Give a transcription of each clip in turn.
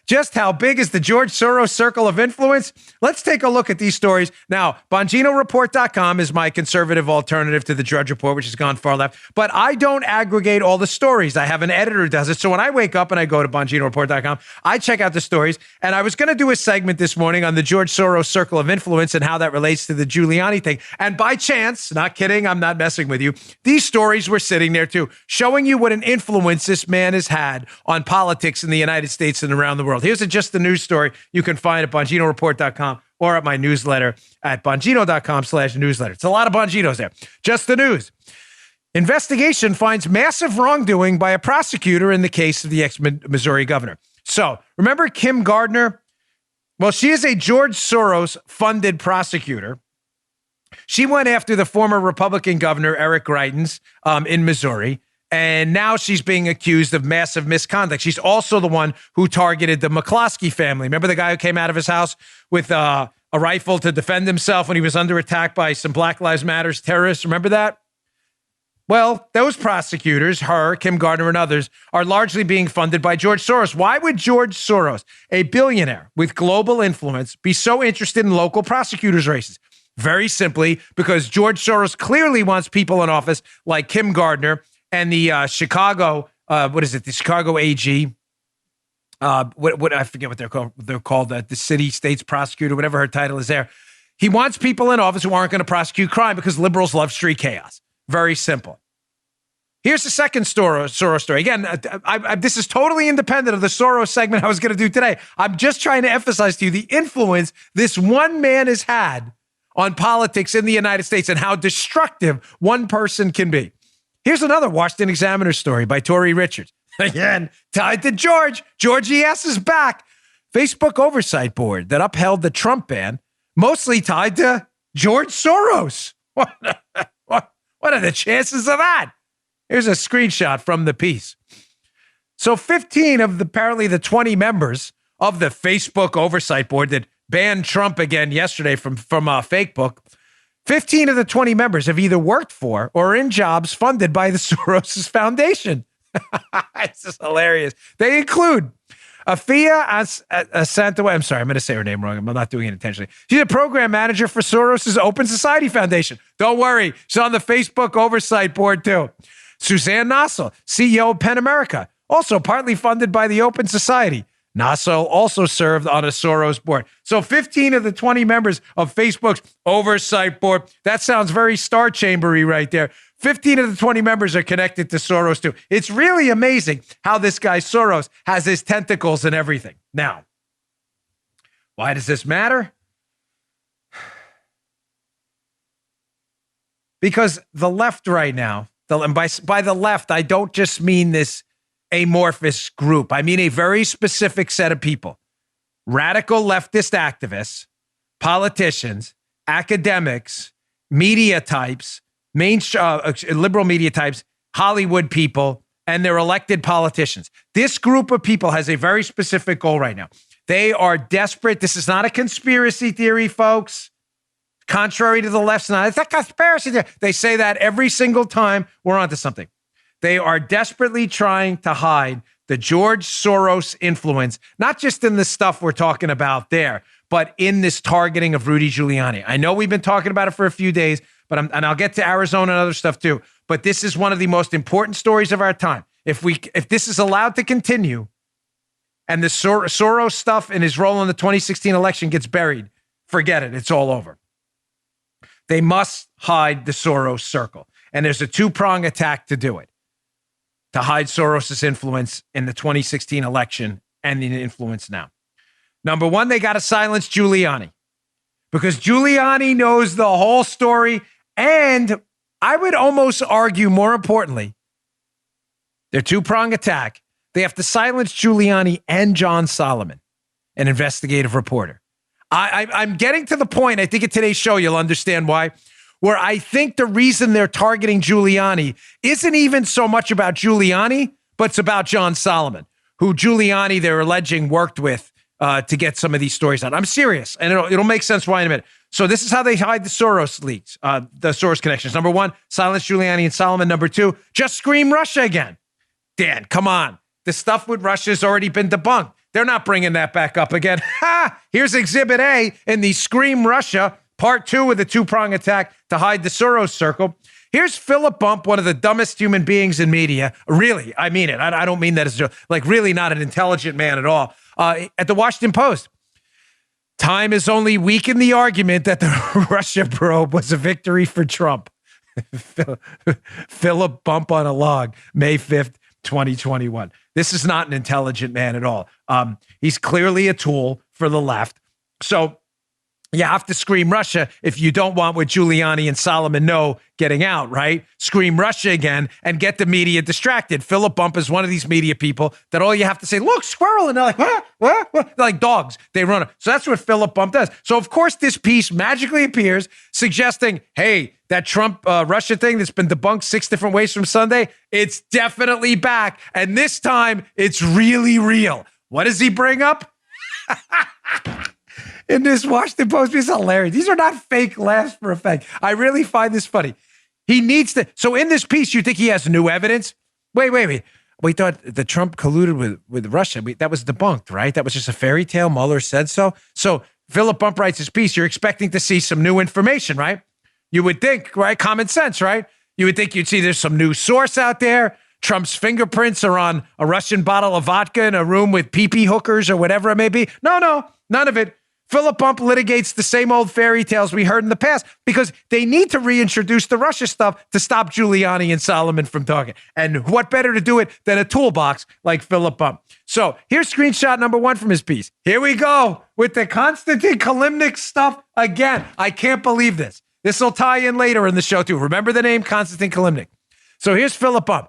Just how big is the George Soros circle of influence? Let's take a look at these stories. Now, BonginoReport.com is my conservative alternative to the Drudge Report, which has gone far left. But I don't aggregate all the stories. I have an editor who does it. So when I wake up and I go to BonginoReport.com, I check out the stories. And I was going to do a segment this morning on the George Soros circle of influence and how that relates to the Giuliani thing. And by chance, not kidding, I'm not messing with you, these stories were sitting there too, showing you what an influence this man has had on politics in the United States and around the world. Here's just the news story you can find at BonginoReport.com or at my newsletter at Bongino.com/newsletter. It's a lot of Bonginos there. Just the news. Investigation finds massive wrongdoing by a prosecutor in the case of the ex-Missouri governor. So remember Kim Gardner? Well, she is a George Soros-funded prosecutor. She went after the former Republican governor, Eric Greitens, in Missouri. And now she's being accused of massive misconduct. She's also the one who targeted the McCloskey family. Remember the guy who came out of his house with a rifle to defend himself when he was under attack by some Black Lives Matter terrorists? Remember that? Well, those prosecutors, her, Kim Gardner, and others, are largely being funded by George Soros. Why would George Soros, a billionaire with global influence, be so interested in local prosecutors' races? Very simply, because George Soros clearly wants people in office like Kim Gardner and the Chicago, the Chicago AG, what I forget what they're called, the city state's prosecutor, whatever her title is there. He wants people in office who aren't going to prosecute crime because liberals love street chaos. Very simple. Here's the second Soros story. Again, this is totally independent of the Soros segment I was going to do today. I'm just trying to emphasize to you the influence this one man has had on politics in the United States and how destructive one person can be. Here's another Washington Examiner story by Tori Richards. Again, tied to George. Georgie S. is back. Facebook oversight board that upheld the Trump ban, mostly tied to George Soros. What are the chances of that? Here's a screenshot from the piece. So 15 of apparently the 20 members of the Facebook oversight board that banned Trump again yesterday from Fakebook, 15 of the 20 members have either worked for or are in jobs funded by the Soros Foundation. It's just hilarious. They include Afia Asantaway. I'm sorry, I'm going to say her name wrong. I'm not doing it intentionally. She's a program manager for Soros' Open Society Foundation. Don't worry. She's on the Facebook oversight board too. Suzanne Nossel, CEO of PEN America, also partly funded by the Open Society. Nossel also served on a Soros board. So 15 of the 20 members of Facebook's oversight board, that sounds very Star Chamber-y right there. 15 of the 20 members are connected to Soros too. It's really amazing how this guy Soros has his tentacles and everything. Now, why does this matter? Because the left right now, and by the left, I don't just mean this amorphous group. I mean a very specific set of people. Radical leftist activists, politicians, academics, media types, liberal media types, Hollywood people, and their elected politicians. This group of people has a very specific goal right now. They are desperate. This is not a conspiracy theory, folks. Contrary to the left's not. It's a conspiracy theory. They say that every single time we're onto something. They are desperately trying to hide the George Soros influence, not just in the stuff we're talking about there, but in this targeting of Rudy Giuliani. I know we've been talking about it for a few days, but I'll get to Arizona and other stuff too. But this is one of the most important stories of our time. If this is allowed to continue and the Soros stuff and his role in the 2016 election gets buried, forget it. It's all over. They must hide the Soros circle. And there's a two-prong attack to do it. To hide Soros's influence in the 2016 election and the influence now. Number one, they got to silence Giuliani because Giuliani knows the whole story. And I would almost argue, more importantly, their two-prong attack, they have to silence Giuliani and John Solomon, an investigative reporter. I'm getting to the point, I think at today's show, you'll understand why, where I think the reason they're targeting Giuliani isn't even so much about Giuliani, but it's about John Solomon, who Giuliani, they're alleging, worked with to get some of these stories out. I'm serious, and it'll make sense why in a minute. So this is how they hide the Soros leaks, the Soros connections. Number one, silence Giuliani and Solomon. Number two, just scream Russia again. Dan, come on. The stuff with Russia has already been debunked. They're not bringing that back up again. Ha! Here's Exhibit A in the Scream Russia, Part 2 of the two-prong attack to hide the Soros circle. Here's Philip Bump, one of the dumbest human beings in media. Really, I mean it. I don't mean that as like really not an intelligent man at all. At the Washington Post. Time has only weakened the argument that the Russia probe was a victory for Trump. Philip Bump on a log, May 5th, 2021. This is not an intelligent man at all. He's clearly a tool for the left. So you have to scream Russia if you don't want what Giuliani and Solomon know getting out, right? Scream Russia again and get the media distracted. Philip Bump is one of these media people that all you have to say, look, squirrel. And they're like, what? They're like dogs. They run. So that's what Philip Bump does. So of course this piece magically appears suggesting, hey, that Trump Russia thing that's been debunked 6 different ways from Sunday, it's definitely back. And this time it's really real. What does he bring up? In this Washington Post piece, hilarious. These are not fake laughs for effect. I really find this funny. He needs to. So in this piece, you think he has new evidence? Wait. We thought the Trump colluded with Russia. That was debunked, right? That was just a fairy tale. Mueller said so. So Philip Bump writes his piece. You're expecting to see some new information, right? You would think, right? Common sense, right? You would think you'd see there's some new source out there. Trump's fingerprints are on a Russian bottle of vodka in a room with pee-pee hookers or whatever it may be. No, none of it. Philip Bump litigates the same old fairy tales we heard in the past because they need to reintroduce the Russia stuff to stop Giuliani and Solomon from talking. And what better to do it than a toolbox like Philip Bump? So here's screenshot number 1 from his piece. Here we go with the Konstantin Kilimnik stuff again. I can't believe this. This will tie in later in the show too. Remember the name Konstantin Kilimnik. So here's Philip Bump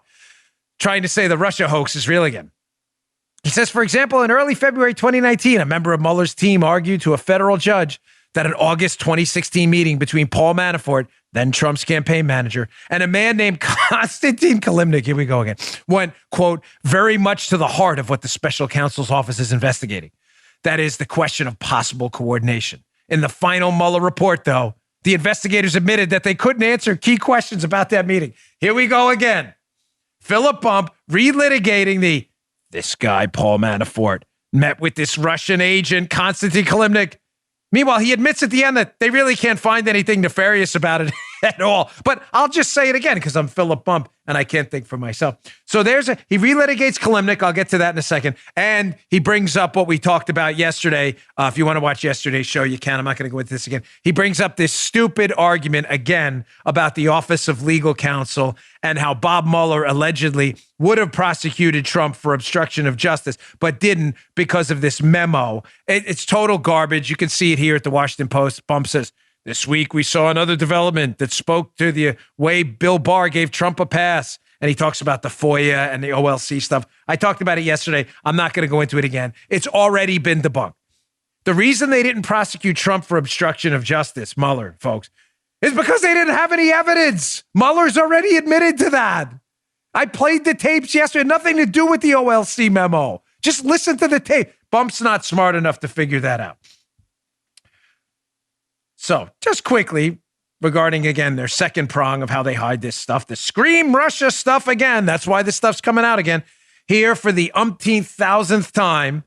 trying to say the Russia hoax is real again. He says, for example, in early February 2019, a member of Mueller's team argued to a federal judge that an August 2016 meeting between Paul Manafort, then Trump's campaign manager, and a man named Konstantin Kilimnik, here we go again, went, quote, very much to the heart of what the special counsel's office is investigating. That is the question of possible coordination. In the final Mueller report, though, the investigators admitted that they couldn't answer key questions about that meeting. Here we go again. Philip Bump relitigating this guy, Paul Manafort, met with this Russian agent, Konstantin Kilimnik. Meanwhile, he admits at the end that they really can't find anything nefarious about it at all. But I'll just say it again because I'm Philip Bump and I can't think for myself. So he relitigates Kilimnik. I'll get to that in a second. And he brings up what we talked about yesterday. If you want to watch yesterday's show, you can. I'm not going to go into this again. He brings up this stupid argument again about the Office of Legal Counsel and how Bob Mueller allegedly would have prosecuted Trump for obstruction of justice, but didn't because of this memo. It's total garbage. You can see it here at the Washington Post. Bump says, this week we saw another development that spoke to the way Bill Barr gave Trump a pass. And he talks about the FOIA and the OLC stuff. I talked about it yesterday. I'm not going to go into it again. It's already been debunked. The reason they didn't prosecute Trump for obstruction of justice, Mueller, folks, is because they didn't have any evidence. Mueller's already admitted to that. I played the tapes yesterday. Nothing to do with the OLC memo. Just listen to the tape. Bump's not smart enough to figure that out. So just quickly regarding, again, their second prong of how they hide this stuff, the Scream Russia stuff again. That's why this stuff's coming out again. Here for the umpteenth thousandth time.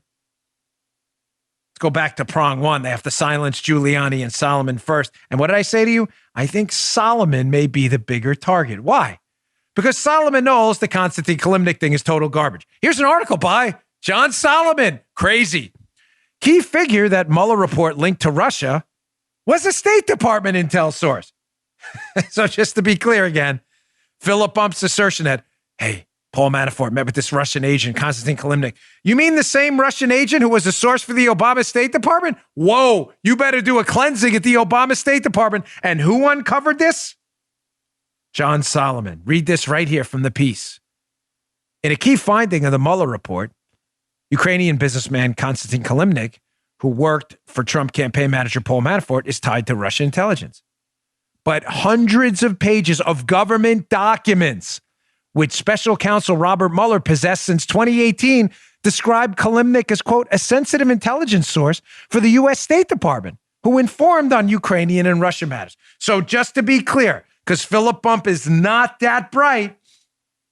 Let's go back to prong 1. They have to silence Giuliani and Solomon first. And what did I say to you? I think Solomon may be the bigger target. Why? Because Solomon knows the Konstantin Kilimnik thing is total garbage. Here's an article by John Solomon. Crazy. Key figure that Mueller report linked to Russia was a State Department intel source. So just to be clear again, Philip Bump's assertion that, hey, Paul Manafort met with this Russian agent, Konstantin Kilimnik. You mean the same Russian agent who was a source for the Obama State Department? Whoa, you better do a cleansing at the Obama State Department. And who uncovered this? John Solomon. Read this right here from the piece. In a key finding of the Mueller report, Ukrainian businessman Konstantin Kilimnik, who worked for Trump campaign manager Paul Manafort, is tied to Russian intelligence. But hundreds of pages of government documents, which special counsel Robert Mueller possessed since 2018, described Kilimnik as, quote, a sensitive intelligence source for the U.S. State Department, who informed on Ukrainian and Russian matters. So just to be clear, because Philip Bump is not that bright,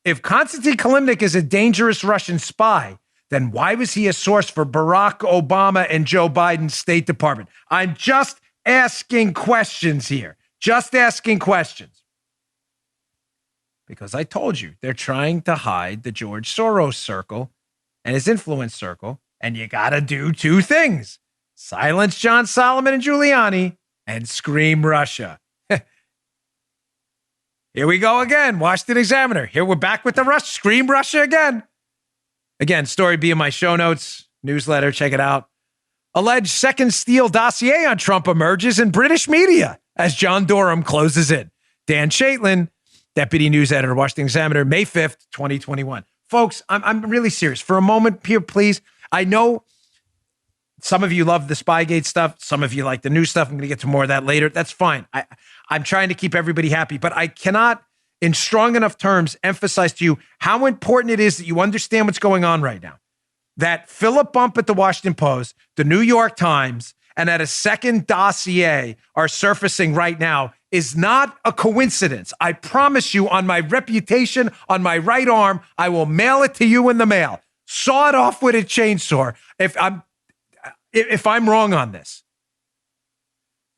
if Konstantin Kilimnik is a dangerous Russian spy then why was he a source for Barack Obama and Joe Biden's State Department? I'm just asking questions here. Just asking questions. Because I told you, they're trying to hide the George Soros circle and his influence circle, and you got to do two things. Silence John Solomon and Giuliani and scream Russia. Here we go again. Washington Examiner. Here we're back with the scream Russia again. Again, story be in my show notes, newsletter. Check it out. Alleged second Steele dossier on Trump emerges in British media as John Durham closes in. Dan Chaitlin, deputy news editor, Washington Examiner, May 5th, 2021. Folks, I'm really serious. For a moment here, please. I know some of you love the Spygate stuff. Some of you like the new stuff. I'm going to get to more of that later. That's fine. I'm trying to keep everybody happy, but I cannot, in strong enough terms, emphasize to you how important it is that you understand what's going on right now. That Philip Bump at the Washington Post, the New York Times, and at a second dossier are surfacing right now is not a coincidence. I promise you, on my reputation, on my right arm, I will mail it to you in the mail. Saw it off with a chainsaw if I'm wrong on this.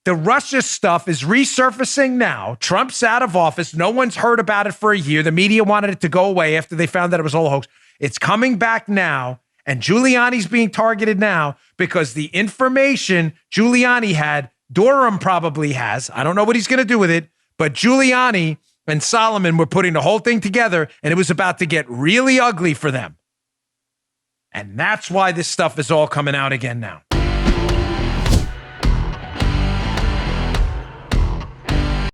The Russia stuff is resurfacing now. Trump's out of office. No one's heard about it for a year. The media wanted it to go away after they found that it was all a hoax. It's coming back now, and Giuliani's being targeted now because the information Giuliani had, Durham probably has. I don't know what he's going to do with it, but Giuliani and Solomon were putting the whole thing together, and it was about to get really ugly for them. And that's why this stuff is all coming out again now.